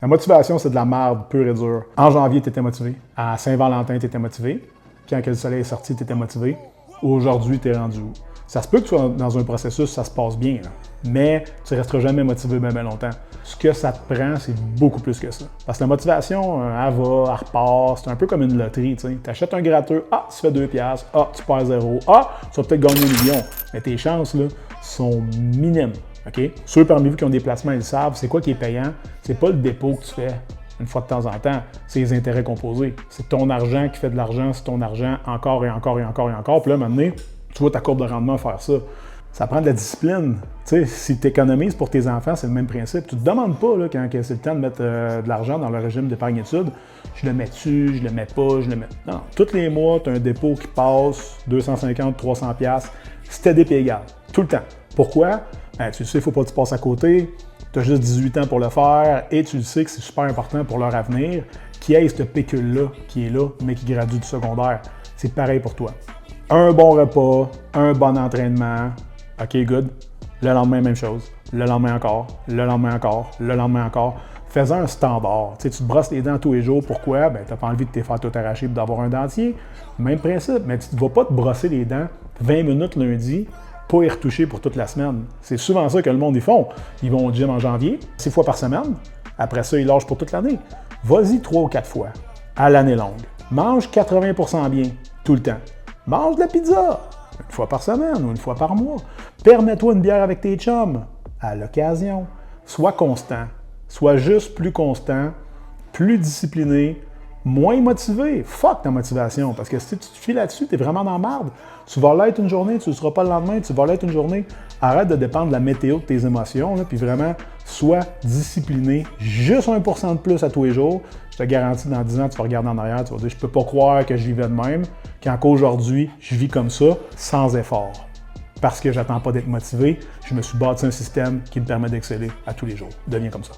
La motivation, c'est de la merde pure et dure. En janvier, tu étais motivé. À Saint-Valentin, tu étais motivé. Quand le soleil est sorti, tu étais motivé. Aujourd'hui, tu es rendu où? Ça se peut que tu sois dans un processus, ça se passe bien, là. Mais tu ne resteras jamais motivé bien longtemps. Ce que ça te prend, c'est beaucoup plus que ça. Parce que la motivation, elle va, elle repart. C'est un peu comme une loterie. Tu achètes un gratteux, tu fais 2 piastres, tu perds 0, tu vas peut-être gagner 1 million. Mais tes chances là, sont minimes. Okay? Ceux parmi vous qui ont des placements, ils savent, c'est quoi qui est payant? C'est pas le dépôt que tu fais une fois de temps en temps, c'est les intérêts composés. C'est ton argent qui fait de l'argent, c'est ton argent encore et encore et encore et encore. Puis là, maintenant, tu vois ta courbe de rendement faire ça. Ça prend de la discipline. Tu sais, si tu économises pour tes enfants, c'est le même principe. Tu ne te demandes pas, là, quand c'est le temps de mettre de l'argent dans le régime d'épargne-études, je le mets-tu, je le mets pas, je le mets... Non, tous les mois, tu as un dépôt qui passe 250, 300 piastres, c'était des égal, tout le temps. Pourquoi? Ben, tu le sais, il ne faut pas que tu passes à côté, tu as juste 18 ans pour le faire et tu le sais que c'est super important pour leur avenir qu'il y ait ce pécule-là qui est là, mais qui gradue du secondaire. C'est pareil pour toi. Un bon repas, un bon entraînement, OK, good. Le lendemain, même chose. Le lendemain encore, le lendemain encore, le lendemain encore. Fais-en un standard. Tu sais, tu te brosses les dents tous les jours. Pourquoi? Ben, tu n'as pas envie de te faire tout arracher et d'avoir un dentier. Même principe, mais tu ne vas pas te brosser les dents 20 minutes lundi, pas y retoucher pour toute la semaine. C'est souvent ça que le monde y font. Ils vont au gym en janvier, 6 fois par semaine. Après ça, ils lâchent pour toute l'année. Vas-y 3 ou 4 fois, à l'année longue. Mange 80% bien, tout le temps. Mange de la pizza, une fois par semaine ou une fois par mois. Permets-toi une bière avec tes chums, à l'occasion. Sois constant. Sois juste plus constant, plus discipliné, moins motivé. Fuck ta motivation, parce que si tu te fies là-dessus, tu es vraiment dans la merde. Tu vas l'être une journée, tu ne le seras pas le lendemain, tu vas l'être une journée. Arrête de dépendre de la météo de tes émotions, là, puis vraiment, sois discipliné. Juste 1% de plus à tous les jours. Je te garantis, dans 10 ans, tu vas regarder en arrière, tu vas dire, je peux pas croire que je vivais de même, quand qu'aujourd'hui, je vis comme ça, sans effort. Parce que j'attends pas d'être motivé, je me suis bâti un système qui me permet d'exceller à tous les jours. Deviens comme ça.